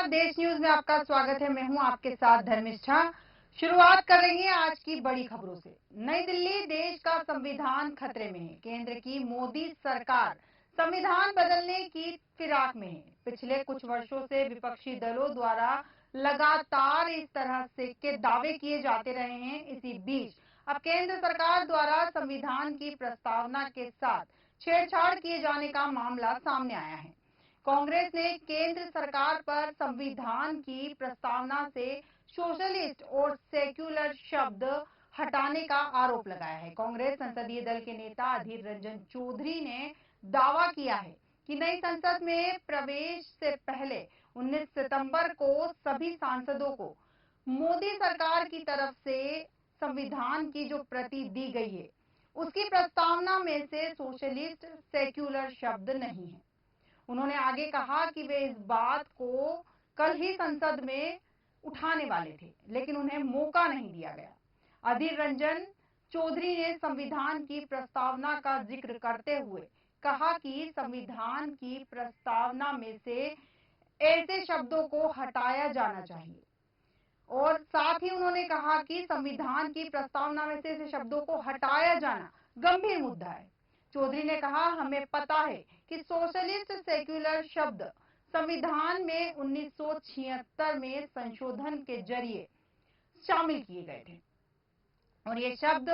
देश न्यूज में आपका स्वागत है। मैं हूं आपके साथ धर्मिष्ठा। शुरुआत करेंगे आज की बड़ी खबरों से। नई दिल्ली, देश का संविधान खतरे में है। केंद्र की मोदी सरकार संविधान बदलने की फिराक में है। पिछले कुछ वर्षों से विपक्षी दलों द्वारा लगातार इस तरह से के दावे किए जाते रहे हैं। इसी बीच अब केंद्र सरकार द्वारा संविधान की प्रस्तावना के साथ छेड़छाड़ किए जाने का मामला सामने आया है। कांग्रेस ने केंद्र सरकार पर संविधान की प्रस्तावना से सोशलिस्ट और सेक्युलर शब्द हटाने का आरोप लगाया है। कांग्रेस संसदीय दल के नेता अधीर रंजन चौधरी ने दावा किया है कि नई संसद में प्रवेश से पहले 19 सितंबर को सभी सांसदों को मोदी सरकार की तरफ से संविधान की जो प्रति दी गई है उसकी प्रस्तावना में से सोशलिस्ट सेक्युलर शब्द नहीं है। उन्होंने आगे कहा कि वे इस बात को कल ही संसद में उठाने वाले थे, लेकिन उन्हें मौका नहीं दिया गया। अधीर रंजन चौधरी ने संविधान की प्रस्तावना का जिक्र करते हुए कहा कि संविधान की प्रस्तावना में से ऐसे शब्दों को हटाया जाना चाहिए और साथ ही उन्होंने कहा कि संविधान की प्रस्तावना में से ऐसे शब्दों को हटाया जाना गंभीर मुद्दा है। चौधरी ने कहा, हमें पता है कि सोशलिस्ट सेक्युलर शब्द संविधान में 1976 में संशोधन के जरिए शामिल किए गए थे और ये शब्द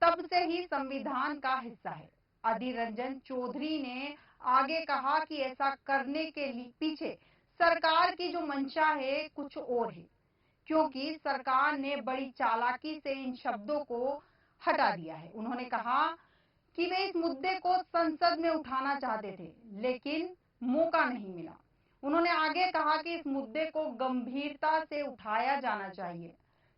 तब से ही संविधान का हिस्सा है। अधीर रंजन चौधरी ने आगे कहा कि ऐसा करने के पीछे सरकार की जो मंशा है कुछ और है, क्योंकि सरकार ने बड़ी चालाकी से इन शब्दों को हटा दिया है। उन्होंने कहा कि वे इस मुद्दे को संसद में उठाना चाहते थे, लेकिन मौका नहीं मिला। उन्होंने आगे कहा कि इस मुद्दे को गंभीरता से उठाया जाना चाहिए।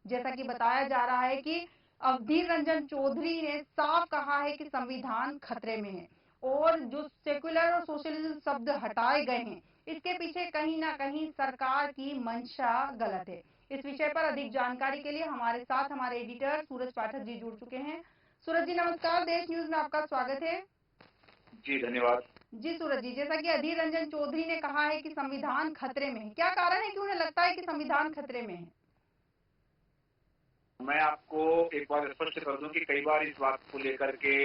जैसा कि बताया जा रहा है कि अधीर रंजन चौधरी ने साफ कहा है कि संविधान खतरे में है और जो सेक्युलर और सोशलिज्म शब्द हटाए गए हैं इसके पीछे कहीं ना कहीं सरकार की मंशा गलत है। इस विषय पर अधिक जानकारी के लिए हमारे साथ हमारे एडिटर सूरज पाठक जी जुड़ चुके हैं। सूरज जी नमस्कार, देश न्यूज में आपका स्वागत है। जी धन्यवाद। जी सूरज जी, जैसा कि अधीर रंजन चौधरी ने कहा है कि संविधान खतरे में है, क्या कारण है कि उन्हें लगता है कि संविधान खतरे में है? मैं आपको एक बार स्पष्ट कर दूं कि कई बार इस बात को लेकर के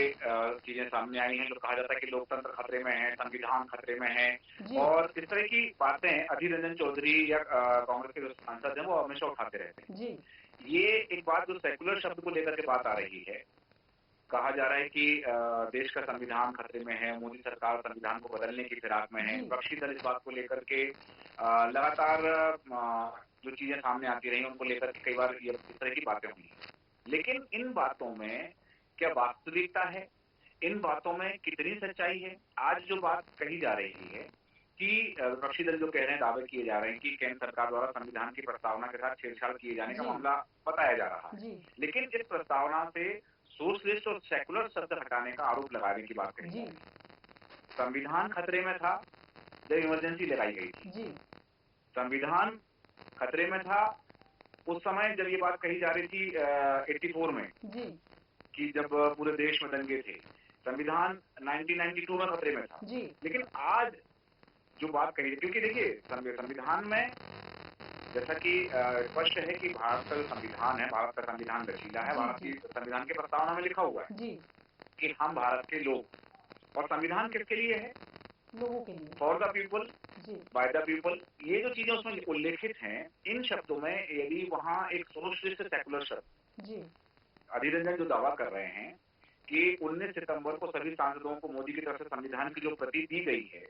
चीजें सामने आई हैं। जो कहा जाता है कि लोकतंत्र खतरे में है, संविधान खतरे में है और इस तरह की बातें अधीर रंजन चौधरी या कांग्रेस के जो सांसद हैं वो हमेशा उठाते रहते हैं। जी। ये एक बात जो सेकुलर शब्द को लेकर के बात आ रही है, कहा जा रहा है कि देश का संविधान खतरे में है, मोदी सरकार संविधान को बदलने की फिराक में है। विपक्षी दल इस बात को लेकर के लगातार जो चीजें सामने आती रही उनको लेकर के कई बार ये इस तरह की बातें हुई। लेकिन इन बातों में क्या वास्तविकता है, इन बातों में कितनी सच्चाई है? आज जो बात कही जा रही है कि विपक्षी दल जो कह रहे हैं, दावे किए जा रहे हैं कि केंद्र सरकार द्वारा संविधान की प्रस्तावना के साथ छेड़छाड़ किए जाने का मामला बताया जा रहा है। लेकिन इस प्रस्तावना से सोशलिस्ट और सेकुलर शब्द हटाने का आरोप लगाने की बात कही। संविधान खतरे में था जब इमरजेंसी लगाई गई थी। संविधान खतरे में था उस समय जब ये बात कही जा रही थी 84 में कि जब पूरे देश में दंगे थे। संविधान 1992 में खतरे में था। लेकिन आज जो बात कही, क्योंकि देखिए संविधान में जैसा कि स्पष्ट है कि भारत का जो संविधान है, भारत का संविधान लचीला है। भारत की संविधान के प्रस्तावना में लिखा हुआ है कि हम भारत के लोग, और संविधान किसके लिए है? लोगों के लिए, for the people, by the people. ये जो चीजें उसमें उल्लेखित हैं, इन शब्दों में यदि वहाँ एक सोशलिस्ट सेकुलर शब्द, अधीर रंजन जो दावा कर रहे हैं कि 19 सितंबर को सभी सांसदों को मोदी की तरफ से संविधान की जो प्रति दी गई है,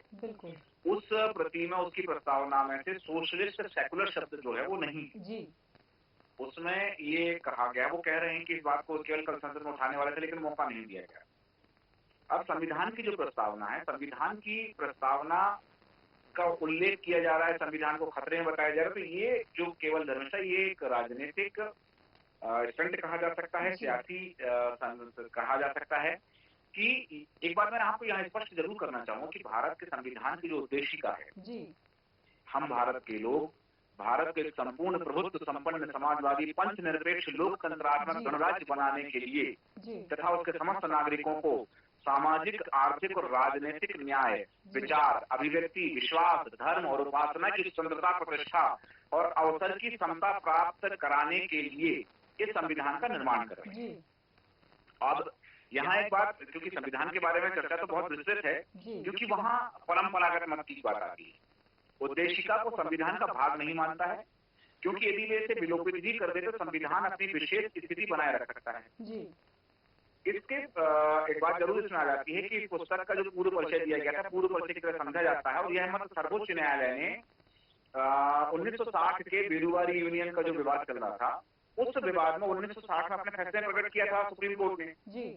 उस प्रति में उसकी प्रस्तावना में से सोशलिस्ट सेकुलर शब्द जो है वो नहीं है। उसमें ये कहा गया, वो कह रहे हैं कि इस बात को केवल कल संसद में उठाने वाले थे लेकिन मौका नहीं दिया गया। अब संविधान की जो प्रस्तावना है, संविधान की प्रस्तावना का उल्लेख किया जा रहा है, संविधान को खतरे में बताया जा रहा है, तो ये जो केवल धर्मेशा ये एक राजनीतिक स्टंट कहा जा सकता है, सियासी कहा जा सकता है। कि एक बात मैं आपको यहाँ स्पष्ट जरूर करना चाहूंगा कि भारत के संविधान की जो उद्देशिका है, हम भारत के लोग भारत के संपूर्ण प्रभुत्व संपन्न समाजवादी पंच निरपेक्ष लोकतंत्रात्मक गणराज्य बनाने के लिए तथा उसके समस्त नागरिकों को सामाजिक, आर्थिक और राजनीतिक न्याय, विचार, अभिव्यक्ति, विश्वास, धर्म और उपासना की स्वतंत्रता, प्रतिष्ठा और अवसर की समता प्राप्त कराने के लिए इस संविधान का निर्माण कर रहे हैं। अब यहाँ एक बात, क्योंकि संविधान के बारे में चर्चा तो बहुत विस्तृत है, क्योंकि वहाँ परंपरागत मत की बात आती है। उद्देशिका को संविधान का भाग नहीं मानता है, क्योंकि यदि वे इसे विलोपित भी कर दे तो संविधान अपनी विशेष स्थिति बनाए रख सकता है। इसके एक बात जरूर इसमें आ जाती है कि इस पुस्तक का जो पूर्व परिचय दिया गया था, पूर्व परिचय की तरह समझा जाता है, और यह मत सर्वोच्च न्यायालय ने 1960 के बेरुवारी यूनियन का जो विवाद चल रहा था, उस विवाद में 1960 में अपने फैसले प्रकट किया था सुप्रीम कोर्ट ने।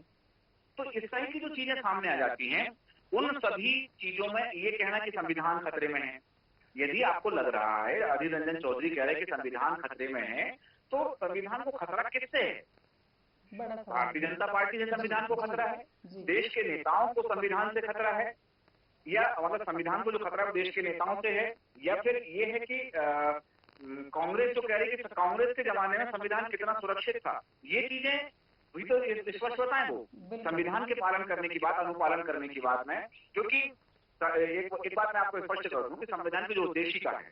तो इस तरह की जो चीजें सामने आ जाती हैं, उन सभी चीजों में ये कहना कि संविधान खतरे में है, यदि आपको लग रहा है, अधीर रंजन चौधरी कह रहे हैं कि संविधान खतरे में है, तो संविधान को खतरा किससे है? भारतीय जनता पार्टी से संविधान को खतरा है, देश के नेताओं को संविधान से खतरा है, या मतलब संविधान को जो खतरा है देश के नेताओं से है, या फिर ये है कि कांग्रेस जो कह रही है कि कांग्रेस के जमाने में संविधान कितना सुरक्षित था। ये चीजें भी तो स्पष्ट बताएं वो संविधान के पालन करने की बात, अनुपालन करने की बात में, क्योंकि एक बात मैं आपको स्पष्ट कर दूं कि संविधान की जो उद्देशिका है,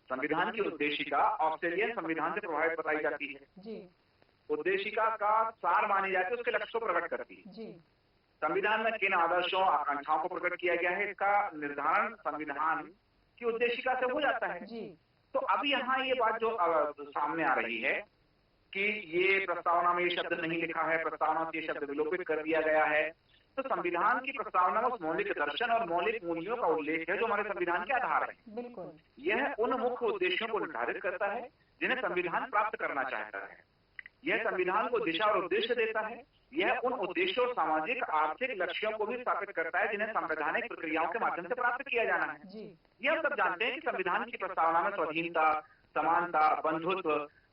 संविधान की उद्देशिका ऑस्ट्रेलियन संविधान से प्रभावित बताई जाती है। उद्देशिका का सार मानी जाती है, उसके लक्ष्य को प्रकट करती है। संविधान में किन आदर्शों, आकांक्षाओं को प्रकट किया गया है, इसका निर्धारण संविधान की उद्देशिका से हो जाता है। तो अब यहाँ ये बात जो सामने आ रही है कि ये प्रस्तावना में ये शब्द नहीं लिखा है, प्रस्तावना से ये शब्द विलोपित कर दिया गया है, तो संविधान की प्रस्तावना में उस मौलिक दर्शन और मौलिक मूल्यों का उल्लेख है जो हमारे संविधान के आधार है। यह उन मुख्य उद्देश्यों को निर्धारित करता है जिन्हें संविधान प्राप्त करना चाहता है। यह संविधान को दिशा और उद्देश्य देता है। यह उन उद्देश्यों, सामाजिक आर्थिक लक्ष्यों को भी स्थापित करता है जिन्हें संवैधानिक प्रक्रियाओं के माध्यम से प्राप्त किया जाना है। ये हम सब जानते हैं कि संविधान की प्रस्तावना में स्वाधीनता, समानता, बंधुत्व,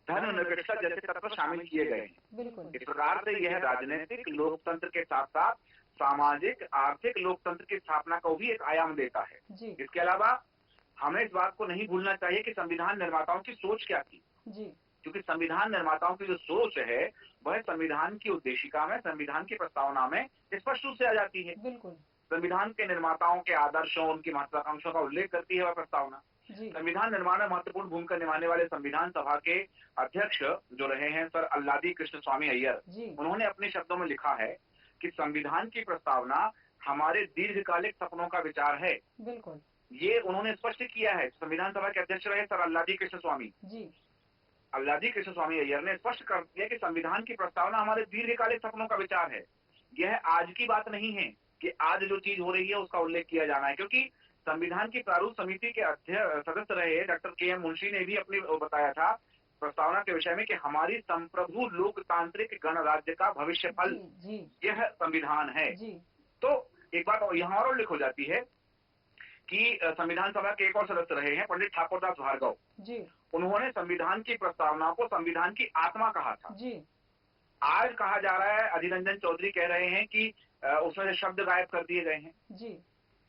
धर्मनिरपेक्षता जैसे तत्व शामिल किए गए हैं। इस प्रकार से यह राजनीतिक लोकतंत्र के साथ साथ सामाजिक आर्थिक लोकतंत्र की स्थापना को भी एक आयाम देता है। इसके अलावा हमें इस बात को नहीं भूलना चाहिए कि संविधान निर्माताओं की सोच क्या थी, क्योंकि संविधान निर्माताओं की जो सोच है वह संविधान की उद्देशिका में, संविधान की प्रस्तावना में स्पष्ट रूप से आ जाती है। संविधान के निर्माताओं के आदर्शों, उनकी महत्वाकांक्षों का उल्लेख करती है वह प्रस्तावना। संविधान निर्माण में महत्वपूर्ण भूमिका निभाने वाले संविधान सभा के अध्यक्ष जो रहे हैं सर अल्लादी कृष्ण स्वामी अय्यर, उन्होंने अपने शब्दों में लिखा है कि संविधान की प्रस्तावना हमारे दीर्घकालिक सपनों का विचार है। ये उन्होंने स्पष्ट किया है। संविधान सभा के अध्यक्ष रहे सर अल्लादी कृष्ण स्वामी। अल्लादी कृष्ण स्वामी अय्यर ने स्पष्ट कर दिया कि संविधान की प्रस्तावना हमारे दीर्घकालिक सपनों का विचार है। यह आज की बात नहीं है कि आज जो चीज हो रही है उसका उल्लेख किया जाना है, क्योंकि संविधान की प्रारूप समिति के सदस्य रहे डॉक्टर के.एम. मुंशी ने भी अपनी बताया था प्रस्तावना के विषय में कि हमारी संप्रभु लोकतांत्रिक गणराज्य का भविष्य फल यह संविधान है। तो एक बात यहाँ और उल्लेख हो जाती है कि संविधान सभा के एक और सदस्य रहे हैं पंडित ठाकुरदास भार्गव। उन्होंने संविधान की प्रस्तावना को संविधान की आत्मा कहा था। आज कहा जा रहा है, अधीर रंजन चौधरी कह रहे हैं कि उसमें शब्द गायब कर दिए गए हैं।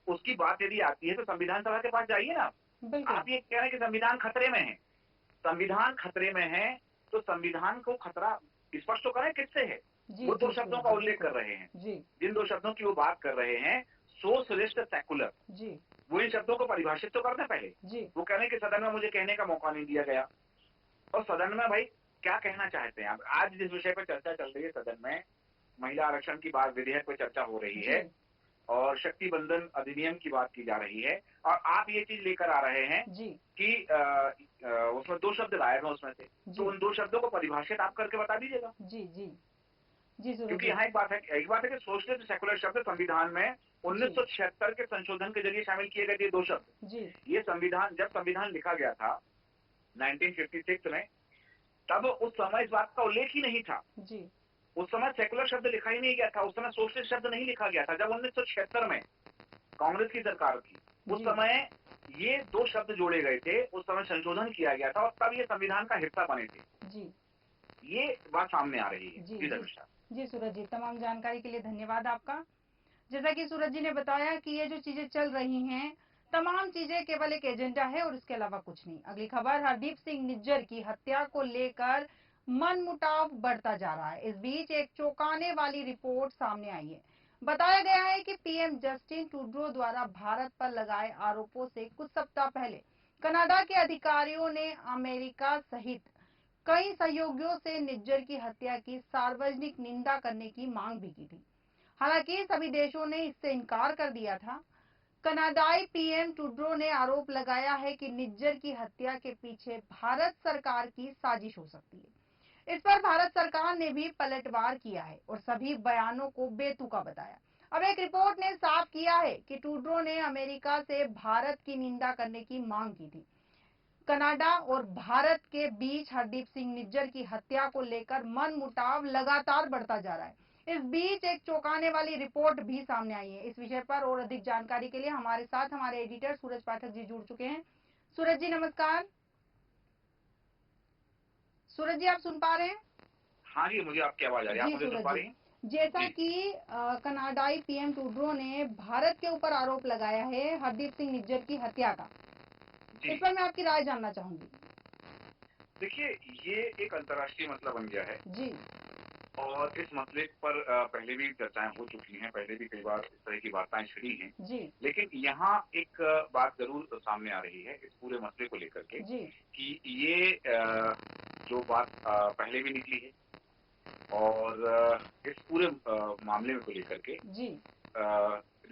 उसकी बात यदि आती है तो संविधान सभा के पास जाइए ना। आप ये कह रहे हैं कि संविधान खतरे में है। संविधान खतरे में है तो संविधान को खतरा स्पष्ट तो करें किससे है। वो दो शब्दों का उल्लेख कर रहे हैं, जिन दो शब्दों की वो बात कर रहे हैं, सोशलिस्ट सेकुलर। वो इन शब्दों को परिभाषित तो करने पहले। वो कह रहे हैं कि सदन में मुझे कहने का मौका नहीं दिया गया, और सदन में भाई क्या कहना चाहते हैं आप। आज जिस विषय पर चर्चा चल रही है सदन में, महिला आरक्षण की बात, विधेयक पर चर्चा हो रही है और शक्ति बंधन अधिनियम की बात की जा रही है, और आप ये चीज लेकर आ रहे हैं कि उसमें दो शब्द गायब है उसमें से, तो उन दो शब्दों को परिभाषित आप करके बता दीजिएगा। क्योंकि यहाँ एक बात है कि सोशलिस्ट सेकुलर शब्द संविधान में 1976 के संशोधन के जरिए शामिल किए गए थे दो शब्द। ये संविधान, जब संविधान लिखा गया था 1956 में, तब उस समय इस बात का उल्लेख ही नहीं था। उस समय सेकुलर शब्द लिखा ही नहीं गया था, उस समय सोशलिस्ट शब्द नहीं लिखा गया था। जब 1976 में कांग्रेस की सरकार थी, उस समय ये दो शब्द जोड़े गए थे, उस समय संशोधन किया गया था और तब ये संविधान का हिस्सा बने थे। ये बात सामने आ रही है। जी सूरज जी, तमाम जानकारी के लिए धन्यवाद आपका। जैसा कि सूरज जी ने बताया कि ये जो चीजें चल रही हैं, तमाम चीजें केवल एक एजेंडा है और इसके अलावा कुछ नहीं। अगली खबर, हरदीप सिंह निज्जर की हत्या को लेकर मनमुटाव बढ़ता जा रहा है। इस बीच एक चौंकाने वाली रिपोर्ट सामने आई है। बताया गया है कि पीएम जस्टिन ट्रूडो द्वारा भारत पर लगाए आरोपों से कुछ सप्ताह पहले कनाडा के अधिकारियों ने अमेरिका सहित कई सहयोगियों से निज्जर की हत्या की सार्वजनिक निंदा करने की मांग भी की थी। हालांकि सभी देशों ने इससे इनकार कर दिया था। कनाडाई पीएम ट्रूडो ने आरोप लगाया है कि निज्जर की हत्या के पीछे भारत सरकार की साजिश हो सकती है। इस पर भारत सरकार ने भी पलटवार किया है और सभी बयानों को बेतुका बताया। अब एक रिपोर्ट ने साफ किया है कि ट्रूडो ने अमेरिका से भारत की निंदा करने की मांग की थी। कनाडा और भारत के बीच हरदीप सिंह निज्जर की हत्या को लेकर मनमुटाव लगातार बढ़ता जा रहा है। इस बीच एक चौंकाने वाली रिपोर्ट भी सामने आई है। इस विषय पर और अधिक जानकारी के लिए हमारे साथ हमारे एडिटर सूरज पाठक जी जुड़ चुके हैं। सूरज जी नमस्कार। सूरज जी आप सुन पा रहे हैं? हाँ जी, मुझे आपकी आवाज आ रही है। आप मुझे सुन पा रही हैं? जैसा कि कनाडाई पीएम ट्रूडो ने भारत के ऊपर आरोप लगाया है हरदीप सिंह निज्जर की हत्या का, इस पर मैं आपकी राय जानना चाहूंगी। देखिए, ये एक अंतर्राष्ट्रीय मसला बन गया है जी। और इस मसले पर पहले भी चर्चाएं हो चुकी हैं, पहले भी कई बार इस तरह की वार्ताएं छिड़ी हैं। जी। लेकिन यहाँ एक बात जरूर सामने आ रही है इस पूरे मसले को लेकर के जी। कि ये जो बात पहले भी निकली है और इस पूरे मामले में को लेकर के जी।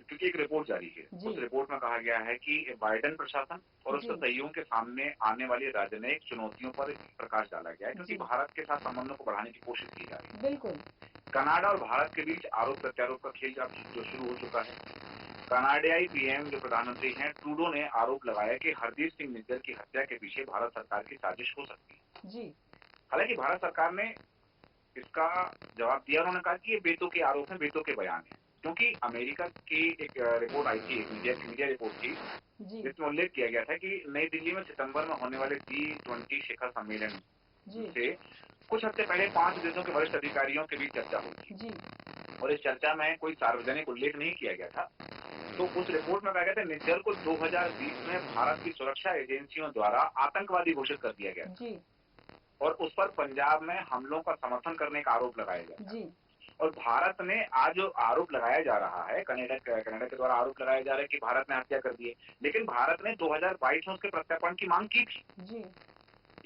क्योंकि एक रिपोर्ट जारी है, उस रिपोर्ट में कहा गया है कि बाइडेन प्रशासन और उसके सहयोगियों के सामने आने वाली राजनयिक चुनौतियों पर प्रकाश डाला गया है, क्योंकि भारत के साथ संबंधों को बढ़ाने की कोशिश की जा रही है। बिल्कुल। कनाडा और भारत के बीच आरोप प्रत्यारोप का खेल अब जो शुरू हो चुका है। कनाडाई पीएम जो प्रधानमंत्री हैं ट्रूडो ने आरोप लगाया कि हरदीप सिंह निज्जर की हत्या के पीछे भारत सरकार की साजिश हो सकती है। जी। हालांकि भारत सरकार ने इसका जवाब दिया। उन्होंने कहा कि ये बेतों के आरोप हैं, बेतों के बयान हैं, क्योंकि अमेरिका की एक रिपोर्ट आई थी, मीडिया रिपोर्ट थी, जिसमें उल्लेख किया गया था कि नई दिल्ली में सितंबर में होने वाले G20 शिखर सम्मेलन से कुछ हफ्ते पहले 5 देशों के वरिष्ठ अधिकारियों के बीच चर्चा हुई थी और इस चर्चा में कोई सार्वजनिक उल्लेख नहीं किया गया था। तो उस रिपोर्ट में कहा गया था निज्जर को 2020 में भारत की सुरक्षा एजेंसियों द्वारा आतंकवादी घोषित कर दिया गया था और उस पर पंजाब में हमलों का समर्थन करने का आरोप लगाया गया था। और भारत ने आज जो आरोप लगाया जा रहा है, कनाडा के द्वारा आरोप लगाया जा रहा है कि भारत ने हत्या कर दी है, लेकिन भारत ने 2022 में उसके प्रत्यार्पण की मांग की थी।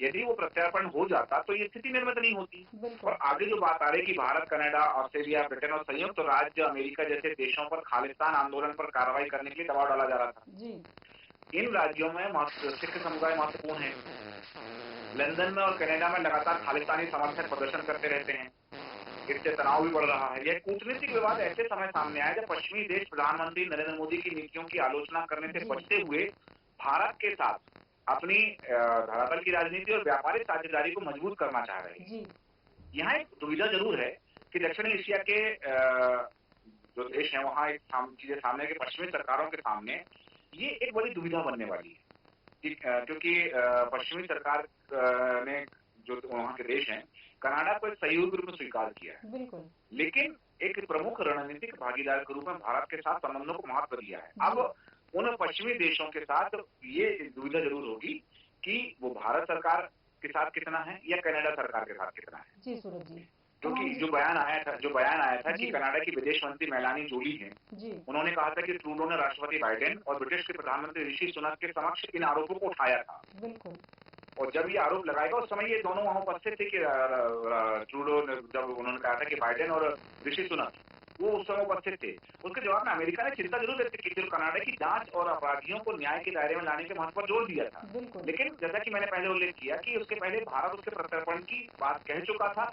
यदि वो प्रत्यार्पण हो जाता तो ये स्थिति निर्मित नहीं होती। और आगे जो बात आ रही है कि भारत, कनाडा, ऑस्ट्रेलिया, ब्रिटेन और संयुक्त राज्य अमेरिका जैसे देशों पर खालिस्तान आंदोलन पर कार्रवाई करने के लिए दबाव डाला जा रहा था। इन राज्यों में सिख समुदाय महत्वपूर्ण है। लंदन में और कनाडा में लगातार खालिस्तानी समर्थक प्रदर्शन करते रहते हैं, इससे तनाव भी बढ़ रहा है। यह कूटनीतिक विवाद ऐसे समय सामने आया जब पश्चिमी देश प्रधानमंत्री नरेंद्र मोदी की नीतियों की आलोचना करने से बचते हुए भारत के साथ अपनी धरातल की राजनीति और व्यापारिक साझेदारी को मजबूत करना चाह रहे हैं। यहाँ एक दुविधा जरूर है कि दक्षिणी एशिया के जो देश है वहाँ एक चीजें सामने के पश्चिमी सरकारों के सामने ये एक बड़ी दुविधा बनने वाली है, क्योंकि पश्चिमी सरकार ने जो वहाँ के देश हैं कनाडा को एक सहयोगी रूप में स्वीकार किया है, बिल्कुल, लेकिन एक प्रमुख रणनीतिक भागीदार के रूप में भारत के साथ संबंधों को महत्व दिया है। अब उन पश्चिमी देशों के साथ ये दुविधा जरूर होगी कि वो भारत सरकार के साथ कितना है या कनाडा सरकार के साथ कितना है। जी सूरज जी, क्योंकि जो बयान आया था कि कनाडा की विदेश मंत्री मेलानी जोली हैं, उन्होंने कहा था कि ट्रूडो ने राष्ट्रपति बाइडेन और ब्रिटिश के प्रधानमंत्री ऋषि सुनक के समक्ष इन आरोपों को उठाया था। बिल्कुल। और जब ये आरोप लगाएगा उस समय ये दोनों वहां उपस्थित थे कि ट्रूडो ने, जब उन्होंने कहा था कि बाइडेन और ऋषि सुनक वो उस समय उपस्थित थे, उसके जवाब में अमेरिका ने चिंता जरूर व्यक्त की थी, कनाडा की जांच और अपराधियों को न्याय के दायरे में लाने के महत्व पर जोर दिया था। लेकिन जैसा कि मैंने पहले उल्लेख किया कि उसके पहले भारत उसके प्रत्यर्पण की बात कह चुका था।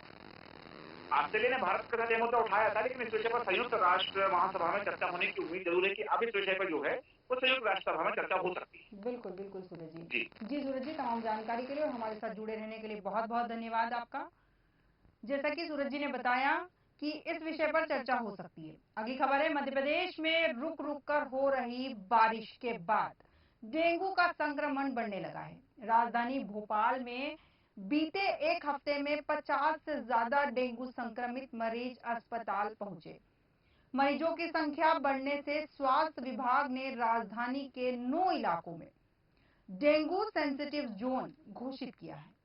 ऑस्ट्रेलिया ने भारत के साथ यह मुद्दा उठाया था, लेकिन इस विषय पर संयुक्त राष्ट्र महासभा में चर्चा होने की उम्मीद जरूर है कि अब इस विषय पर जो है वो संयुक्त राष्ट्र सभा में चर्चा हो सकती है। बिल्कुल बिल्कुल सूरज जी। जी सूरज जी, तमाम जानकारी के लिए और हमारे साथ जुड़े रहने के लिए बहुत बहुत धन्यवाद आपका। जैसा कि सूरज जी ने बताया कि इस विषय पर चर्चा हो सकती है। अगली खबर है, मध्य प्रदेश में रुक रुक कर हो रही बारिश के बाद डेंगू का संक्रमण बढ़ने लगा है। राजधानी भोपाल में बीते एक हफ्ते में 50 से ज्यादा डेंगू संक्रमित मरीज अस्पताल पहुंचे। मरीजों की संख्या बढ़ने से स्वास्थ्य विभाग ने राजधानी के 9 इलाकों में डेंगू सेंसिटिव जोन घोषित किया है।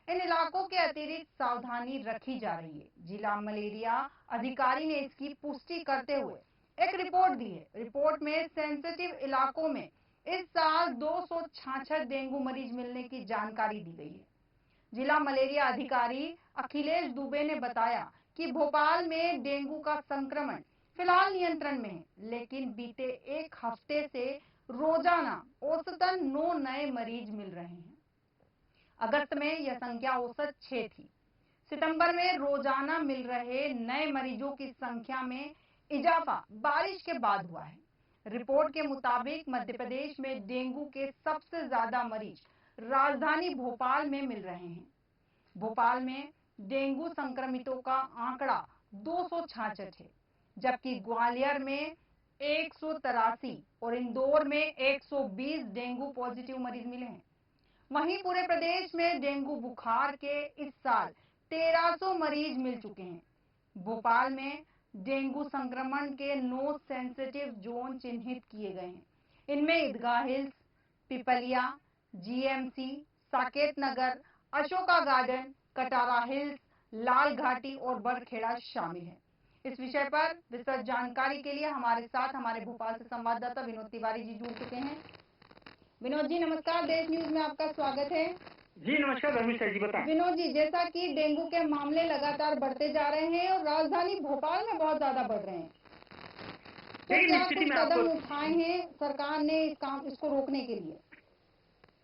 इन इलाकों के अतिरिक्त सावधानी रखी जा रही है। जिला मलेरिया अधिकारी ने इसकी पुष्टि करते हुए एक रिपोर्ट दी है। रिपोर्ट में सेंसिटिव इलाकों में इस साल 266 डेंगू मरीज मिलने की जानकारी दी गई है। जिला मलेरिया अधिकारी अखिलेश दुबे ने बताया कि भोपाल में डेंगू का संक्रमण फिलहाल नियंत्रण में है, लेकिन बीते एक हफ्ते से रोजाना औसतन 9 नए मरीज मिल रहे हैं। अगस्त में यह संख्या औसत 6 थी। सितंबर में रोजाना मिल रहे नए मरीजों की संख्या में इजाफा बारिश के बाद हुआ है। रिपोर्ट के मुताबिक मध्य प्रदेश में डेंगू के सबसे ज्यादा मरीज राजधानी भोपाल में मिल रहे हैं। भोपाल में डेंगू संक्रमितों का आंकड़ा 266 है, जबकि ग्वालियर में 183 और इंदौर में 120 डेंगू पॉजिटिव मरीज मिले हैं। वहीं पूरे प्रदेश में डेंगू बुखार के इस साल 1300 मरीज मिल चुके हैं। भोपाल में डेंगू संक्रमण के 9 सेंसिटिव जोन चिन्हित किए गए हैं। इनमें ईदगाह hills, Pipliya, GMC, Saket Nagar, Ashoka garden, Katara hills, लाल घाटी और बरखेड़ा शामिल है। इस विषय पर विस्तृत जानकारी के लिए हमारे साथ हमारे भोपाल से संवाददाता विनोद तिवारी जी जुड़ चुके हैं। विनोद जी नमस्कार, देश न्यूज में आपका स्वागत है। जी नमस्कार धर्मेश जी, बताएं। विनोद जी, जैसा कि डेंगू के मामले लगातार बढ़ते जा रहे हैं और राजधानी भोपाल में बहुत ज्यादा बढ़ रहे हैं, तो क्या कुछ कदम उठाए हैं सरकार ने इसको रोकने के लिए?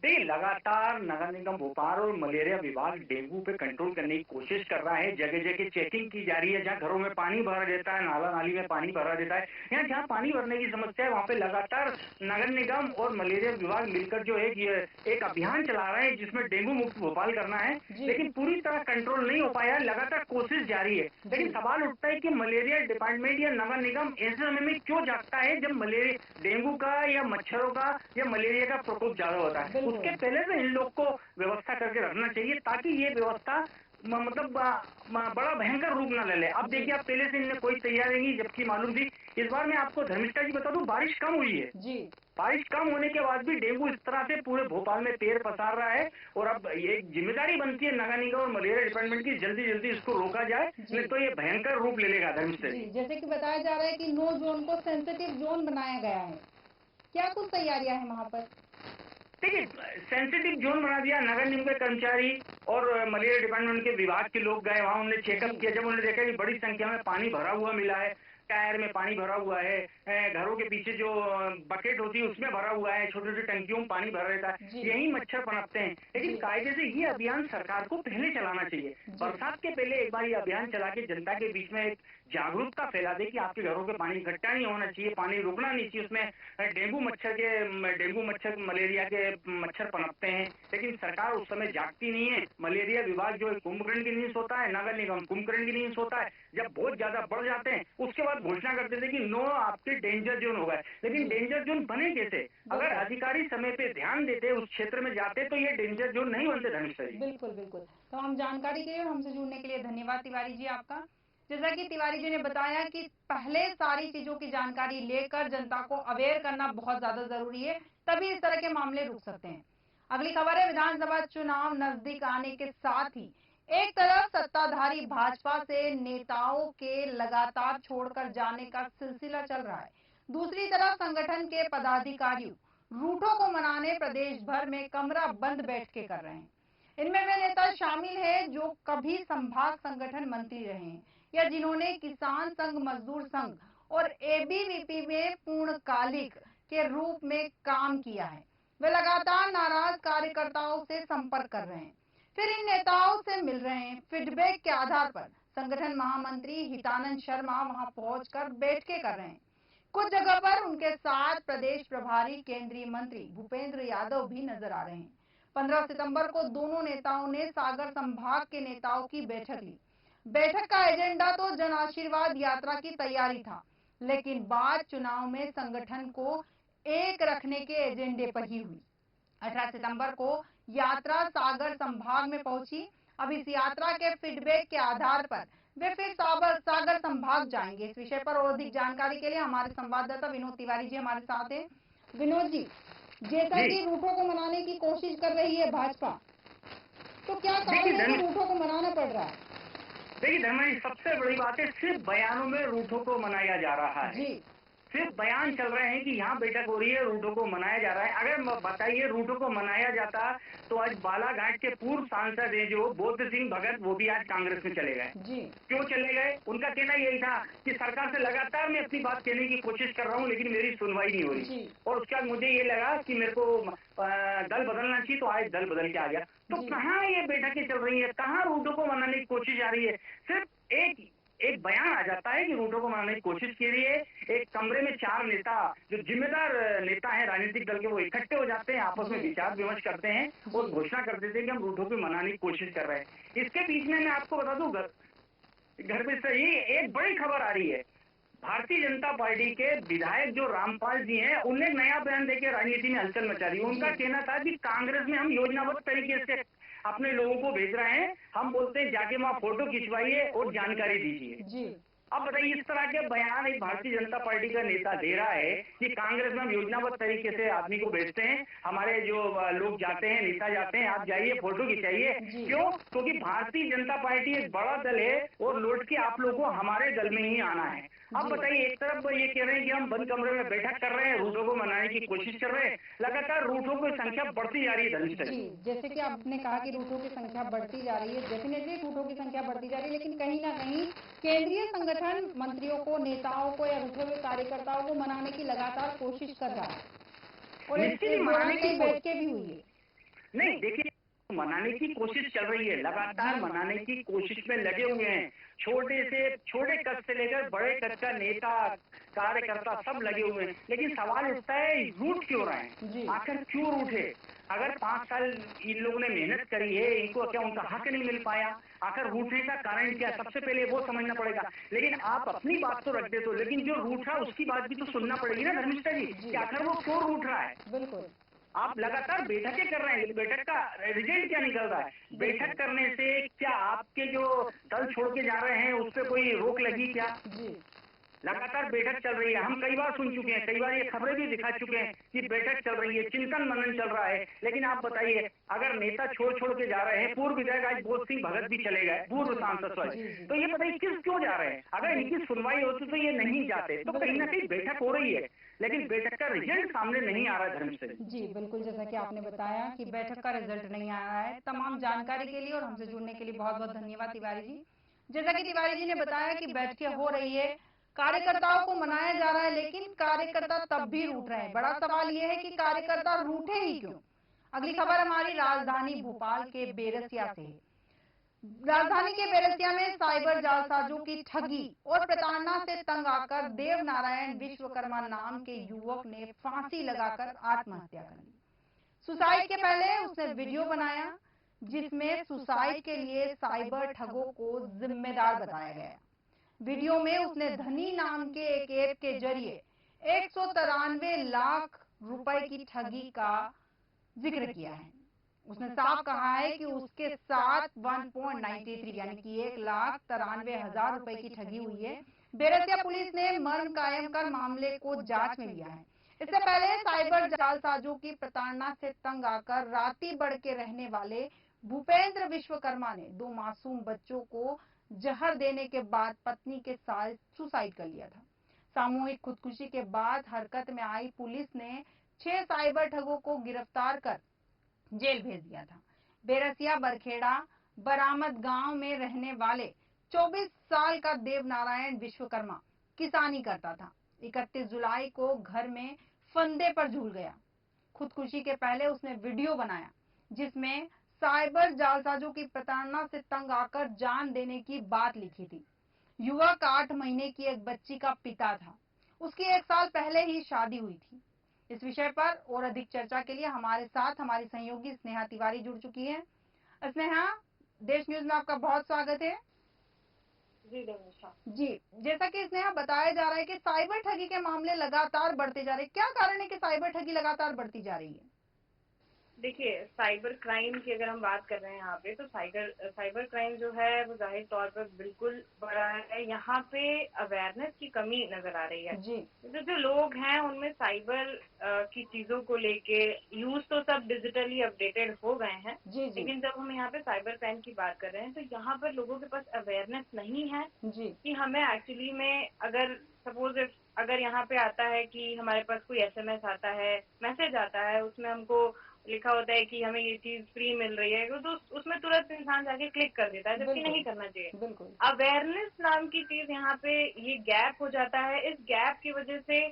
देखिए, लगातार नगर निगम भोपाल और मलेरिया विभाग डेंगू पे कंट्रोल करने की कोशिश कर रहा है। जगह जगह चेकिंग की जा रही है। जहां घरों में पानी भरा देता है, नाला नाली में पानी भरा देता है, यहाँ जहां पानी भरने की समस्या है, वहाँ पे लगातार नगर निगम और मलेरिया विभाग मिलकर जो एक अभियान चला रहे हैं, जिसमें डेंगू मुक्त भोपाल करना है। लेकिन पूरी तरह कंट्रोल नहीं हो पाया, लगातार कोशिश जारी है। लेकिन सवाल उठता है कि मलेरिया डिपार्टमेंट या नगर निगम ऐसे समय में क्यों जागता है जब मलेरिया डेंगू का या मच्छरों का या मलेरिया का प्रकोप ज्यादा होता है। उसके पहले से इन लोग को व्यवस्था करके रखना चाहिए, ताकि ये व्यवस्था मतलब बड़ा भयंकर रूप न ले ले। अब देखिए, आप पहले से इनने कोई तैयारी नहीं, जबकि मालूम थी। इस बार मैं आपको धर्मिष्ठा जी बता दूं, बारिश कम हुई है जी। बारिश कम होने के बाद भी डेंगू इस तरह से पूरे भोपाल में पैर पसार रहा है। और अब ये जिम्मेदारी बनती है नगर निगम और मलेरिया डिपार्टमेंट की, जल्दी जल्दी इसको रोका जाए, नहीं तो ये भयंकर रूप ले लेगा। धर्मिष्ठा जी, जैसे कि बताया जा रहा है कि 9 जोन को सेंसिटिव जोन बनाया गया है, क्या कुछ तैयारियां हैं वहाँ पर? देखिए, सेंसिटिव जोन बना दिया। नगर निगम के कर्मचारी और मलेरिया डिपार्टमेंट के विभाग के लोग गए वहां, उन्होंने चेकअप किया। जब उन्होंने देखा कि बड़ी संख्या में पानी भरा हुआ मिला है, टायर में पानी भरा हुआ है, घरों के पीछे जो बकेट होती है उसमें भरा हुआ है, छोटे छोटे टंकियों में पानी भरा रहता है, यही मच्छर पनपते हैं। लेकिन कायदे से ये अभियान सरकार को पहले चलाना चाहिए। बरसात के पहले एक बार ये अभियान चला के जनता के बीच में एक जागरूकता फैला दे कि आपके घरों के पानी इकट्ठा नहीं होना चाहिए, पानी रुकना नहीं चाहिए, उसमें डेंगू मच्छर मलेरिया के मच्छर पनपते हैं। लेकिन सरकार उस समय जागती नहीं है। मलेरिया विभाग जो है कुंभकर्ण की नींद सोता है, नगर निगम कुंभकर्ण की नींद सोता है। जब बहुत ज्यादा बढ़ जाते हैं उसके बाद घोषणा करते थे कि 9 आपके डेंजर जोन हो गए। लेकिन डेंजर जोन बने कैसे? अगर अधिकारी समय पे ध्यान देते, उस क्षेत्र में जाते, तो ये डेंजर जोन नहीं बनते। धर्मेश जी, बिल्कुल बिल्कुल। तो हम जानकारी के लिए हमसे जुड़ने के लिए धन्यवाद तिवारी जी आपका। जैसा कि तिवारी जी ने बताया कि पहले सारी चीजों की जानकारी लेकर जनता को अवेयर करना बहुत ज्यादा जरूरी है, तभी इस तरह के मामले रुक सकते हैं। अगली खबर है, विधानसभा चुनाव नजदीक आने के साथ ही एक तरफ सत्ताधारी भाजपा से नेताओं के लगातार छोड़कर जाने का सिलसिला चल रहा है, दूसरी तरफ संगठन के पदाधिकारी रूठों को मनाने प्रदेश भर में कमरा बंद बैठकें कर रहे हैं। इनमें वे नेता शामिल हैं जो कभी संभाग संगठन मंत्री रहे हैं या जिन्होंने किसान संघ, मजदूर संघ और एबीवीपी में पूर्णकालिक के रूप में काम किया है। वे लगातार नाराज कार्यकर्ताओं से संपर्क कर रहे हैं, फिर इन नेताओं से मिल रहे हैं। फीडबैक के आधार पर संगठन महामंत्री हितानंद शर्मा वहां पहुंचकर बैठकें कर रहे हैं। कुछ जगह पर उनके साथ प्रदेश प्रभारी केंद्रीय मंत्री भूपेंद्र यादव भी नजर आ रहे हैं। 15 सितंबर को दोनों नेताओं ने सागर संभाग के नेताओं की बैठक ली। बैठक का एजेंडा तो जन आशीर्वाद यात्रा की तैयारी था, लेकिन बाद चुनाव में संगठन को एक रखने के एजेंडे पर ही हुई। 18 सितंबर को यात्रा सागर संभाग में पहुंची। अब इस यात्रा के फीडबैक के आधार पर वे फिर सागर संभाग जाएंगे। इस विषय पर और अधिक जानकारी के लिए हमारे संवाददाता विनोद तिवारी जी हमारे साथ हैं। विनोद जी, जैसा कि रूठों को मनाने की कोशिश कर रही है भाजपा, तो क्या कारण है कि रूठों को मनाना पड़ रहा है? देखिए धर्मा जी, सबसे बड़ी बात है सिर्फ बयानों में रूठों को मनाया जा रहा है। सिर्फ बयान चल रहे हैं कि यहाँ बैठक हो रही है, रूटों को मनाया जा रहा है। अगर बताइए रूटों को मनाया जाता तो आज बालाघाट के पूर्व सांसद हैं जो बोध सिंह भगत, वो भी आज कांग्रेस में चले गए। क्यों चले गए? उनका कहना यही था कि सरकार से लगातार मैं अपनी बात कहने की कोशिश कर रहा हूँ लेकिन मेरी सुनवाई नहीं हो रही, और उसके बाद मुझे ये लगा कि मेरे को दल बदलना चाहिए, तो आज दल बदल के आ गया। तो कहाँ ये बैठकें चल रही है, कहाँ रूटों को मनाने की कोशिश आ रही है? सिर्फ एक बयान आ जाता है कि रूटों को मनाने की कोशिश की रही है। एक कमरे में 4 नेता, जो जिम्मेदार नेता हैं राजनीतिक दल के, वो इकट्ठे हो जाते हैं, आपस में विचार विमर्श करते हैं और घोषणा कर देते हैं कि हम रूटों को मनाने की कोशिश कर रहे हैं। इसके बीच में मैं आपको बता दूं, घर में से ही एक बड़ी खबर आ रही है। भारतीय जनता पार्टी के विधायक जो रामपाल जी हैं, उनने नया बयान देकर राजनीति में हलचल मचा दी। उनका कहना था कि कांग्रेस में हम योजनाबद्ध तरीके से अपने लोगों को भेज रहे हैं, हम बोलते हैं जाके वहां फोटो खिंचवाइए और जानकारी दीजिए। अब बताइए, इस तरह के बयान एक भारतीय जनता पार्टी का नेता दे रहा है कि कांग्रेस में हम योजनाबद्ध तरीके से आदमी को भेजते हैं, हमारे जो लोग जाते हैं, नेता जाते हैं, आप जाइए फोटो खिंचाइए। क्यों? क्योंकि भारतीय जनता पार्टी एक बड़ा दल है और लौट के आप लोगों को हमारे दल में ही आना है। अब बताइए, एक तरफ ये कह रहे हैं कि हम बंद कमरे में बैठक कर रहे हैं, रूटों को मनाने की कोशिश कर रहे हैं, लगातार रूटों की संख्या बढ़ती जा रही है। धर्मिष्ठ जी, जैसे कि आपने कहा कि रूटों की संख्या बढ़ती जा रही है, डेफिनेटली रूटों की संख्या बढ़ती जा रही है, लेकिन कहीं ना कहीं केंद्रीय संगठन मंत्रियों को, नेताओं को या रूठे हुए कार्यकर्ताओं को मनाने की लगातार कोशिश कर रहा है और निश्चित मनाने की बैठकें भी हुई है। नहीं, देखिए, मनाने की कोशिश चल रही है, लगातार मनाने की कोशिश में लगे हुए हैं। छोटे कद से लेकर बड़े कद का नेता, कार्यकर्ता सब लगे हुए हैं। लेकिन सवाल उठता है, रूट क्यों रहे हैं? आखिर क्यों रूठे? अगर 5 साल इन लोगों ने मेहनत करी है, इनको क्या उनका हक नहीं मिल पाया? आखिर रूठने का कारण क्या? सबसे पहले वो समझना पड़ेगा। लेकिन आप अपनी बात तो रख देते हो, लेकिन जो रूठा उसकी बात भी तो सुनना पड़ेगी ना धर्मिष्ठा जी, कि आखिर वो क्यों रूठ रहा है। बिल्कुल, आप लगातार बैठकें कर रहे हैं, लेकिन बैठक का रिजल्ट क्या निकल रहा है? बैठक करने से क्या आपके जो दल छोड़ के जा रहे हैं उस पर कोई रोक लगी क्या? लगातार बैठक चल रही है, हम कई बार सुन चुके हैं, कई बार ये खबरें भी दिखा चुके हैं कि बैठक चल रही है, चिंतन मनन चल रहा है। लेकिन आप बताइए, अगर नेता छोड़ के जा रहे हैं, पूर्व विधायक आज बोध सिंह भगत भी चले गए, पूर्व सांसद, तो ये बताइए क्यों जा रहे हैं? अगर इनकी सुनवाई होती तो ये नहीं जाते। तो कहीं ना कहीं बैठक हो रही है, लेकिन बैठक का रिजल्ट सामने नहीं आ रहा है। धर्म से जी बिल्कुल, जैसा कि आपने बताया कि बैठक का रिजल्ट नहीं आ रहा है। तमाम जानकारी के लिए और हमसे जुड़ने के लिए बहुत बहुत धन्यवाद तिवारी जी। जैसा कि तिवारी जी ने बताया कि बैठकें हो रही है, कार्यकर्ताओं को मनाया जा रहा है, लेकिन कार्यकर्ता तब भी रूठ रहे हैं। बड़ा सवाल यह है कि कार्यकर्ता रूठे ही क्यों। अगली खबर हमारी राजधानी भोपाल के बेरसिया से है। राजधानी के बेरसिया में साइबर जालसाजों की ठगी और प्रताड़ना से तंग आकर देव नारायण विश्वकर्मा नाम के युवक ने फांसी लगाकर आत्महत्या कर ली। सुसाइड के पहले उसने वीडियो बनाया जिसमें सुसाइड के लिए साइबर ठगों को जिम्मेदार बताया गया। वीडियो में उसने धनी नाम के एक ऐप के जरिए 193 लाख रुपए की ठगी का जिक्र किया है। उसने साफ कहा है कि उसके साथ 1.93 यानी कि 1,93,000 रुपए की ठगी हुई है। बेरसिया पुलिस ने मर्म कायम कर मामले को जांच में लिया है। इससे पहले साइबर जालसाजों की प्रताड़ना से तंग आकर राती बढ़ के रहने वाले भूपेंद्र विश्वकर्मा ने 2 मासूम बच्चों को जहर देने के बाद पत्नी के साथ सुसाइड कर लिया था। सामूहिक खुदकुशी के बाद हरकत में आई पुलिस ने 6 साइबर ठगों को गिरफ्तार कर जेल भेज दिया था। बेरसिया बरखेड़ा बरामद गांव में रहने वाले 24 साल का देव नारायण विश्वकर्मा किसानी करता था। 31 जुलाई को घर में फंदे पर झूल गया। खुदकुशी के पहले उसने वीडियो बनाया जिसमें साइबर जालसाजों की प्रताड़ना से तंग आकर जान देने की बात लिखी थी। युवक 8 महीने की एक बच्ची का पिता था। उसकी 1 साल पहले ही शादी हुई थी। इस विषय पर और अधिक चर्चा के लिए हमारे साथ हमारी सहयोगी स्नेहा तिवारी जुड़ चुकी है। स्नेहा, देश न्यूज में आपका बहुत स्वागत है। जी, जैसा कि स्नेहा बताया जा रहा है कि साइबर ठगी के मामले लगातार बढ़ते जा रहे हैं, क्या कारण है कि साइबर ठगी लगातार बढ़ती जा रही है? देखिए, साइबर क्राइम की अगर हम बात कर रहे हैं यहाँ पे, तो साइबर क्राइम जो है वो जाहिर तौर पर बिल्कुल बढ़ा है। यहाँ पे अवेयरनेस की कमी नजर आ रही है। जो लोग हैं उनमें साइबर की चीजों को लेके यूज तो सब डिजिटली अपडेटेड हो गए हैं, लेकिन जब हम यहाँ पे साइबर क्राइम की बात कर रहे हैं तो यहाँ पर लोगों के पास अवेयरनेस नहीं है कि हमें एक्चुअली में, अगर सपोज अगर यहाँ पे आता है कि हमारे पास कोई SMS आता है, मैसेज आता है, उसमें हमको लिखा होता है कि हमें ये चीज फ्री मिल रही है, तो उसमें तुरंत इंसान जाके क्लिक कर देता है, जबकि नहीं करना चाहिए। बिल्कुल। अवेयरनेस नाम की चीज यहाँ पे ये गैप हो जाता है। इस गैप की वजह से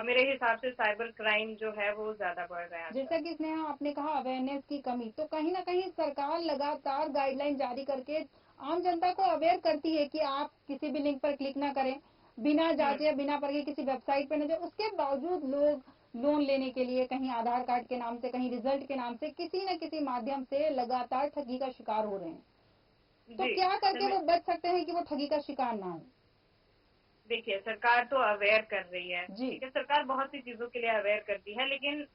मेरे हिसाब से साइबर क्राइम जो है वो ज्यादा बढ़ रहा है। जैसा कि स्नेहा आपने कहा अवेयरनेस की कमी, तो कहीं ना कहीं सरकार लगातार गाइडलाइन जारी करके आम जनता को अवेयर करती है कि आप किसी भी लिंक पर क्लिक ना करें, बिना जांचे या बिना परखे किसी वेबसाइट पर न जाए। उसके बावजूद लोग लोन लेने के लिए कहीं आधार कार्ड के नाम से, कहीं रिजल्ट के नाम से, किसी न किसी माध्यम से लगातार ठगी का शिकार हो रहे हैं। तो क्या करके वो बच सकते हैं कि वो ठगी का शिकार ना हो? देखिए, सरकार तो अवेयर कर रही है, जी। ठीक है, सरकार बहुत सी चीजों के लिए अवेयर करती है, लेकिन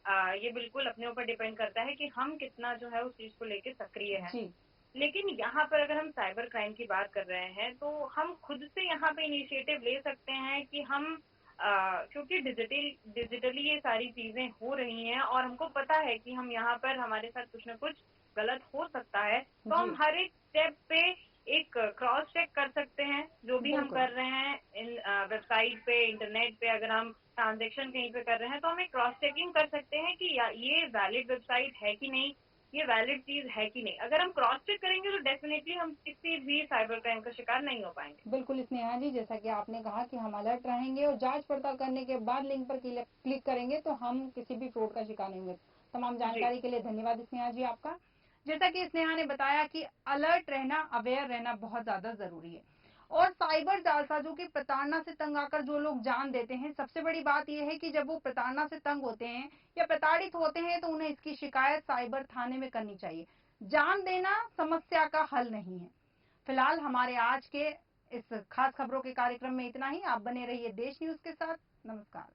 ये बिल्कुल अपने ऊपर डिपेंड करता है कि हम कितना जो है उस चीज को लेके सक्रिय हैं। लेकिन यहाँ पर अगर हम साइबर क्राइम की बात कर रहे हैं तो हम खुद से यहाँ पे इनिशिएटिव ले सकते हैं कि हम क्योंकि डिजिटली ये सारी चीजें हो रही हैं और हमको पता है कि हम यहाँ पर हमारे साथ कुछ न कुछ गलत हो सकता है, तो हम हर एक स्टेप पे एक क्रॉस चेक कर सकते हैं जो भी हम कर रहे हैं इन वेबसाइट पे, इंटरनेट पे। अगर हम ट्रांजैक्शन कहीं पे कर रहे हैं तो हम एक क्रॉस चेकिंग कर सकते हैं कि ये वैलिड वेबसाइट है कि नहीं, ये वैलिड चीज है कि नहीं। अगर हम क्रॉस चेक करेंगे तो डेफिनेटली हम किसी भी साइबर क्राइम का शिकार नहीं हो पाएंगे। बिल्कुल स्नेहा जी, जैसा कि आपने कहा कि हम अलर्ट रहेंगे और जांच पड़ताल करने के बाद लिंक पर क्लिक करेंगे तो हम किसी भी फ्रॉड का शिकार नहीं होंगे। तमाम जानकारी के लिए धन्यवाद स्नेहा जी आपका। जैसा कि स्नेहा ने बताया कि अलर्ट रहना, अवेयर रहना बहुत ज्यादा जरूरी है। और साइबर जालसाजों की प्रताड़ना से तंग आकर जो लोग जान देते हैं, सबसे बड़ी बात यह है कि जब वो प्रताड़ना से तंग होते हैं या प्रताड़ित होते हैं तो उन्हें इसकी शिकायत साइबर थाने में करनी चाहिए। जान देना समस्या का हल नहीं है। फिलहाल हमारे आज के इस खास खबरों के कार्यक्रम में इतना ही। आप बने रहिए देश न्यूज के साथ। नमस्कार।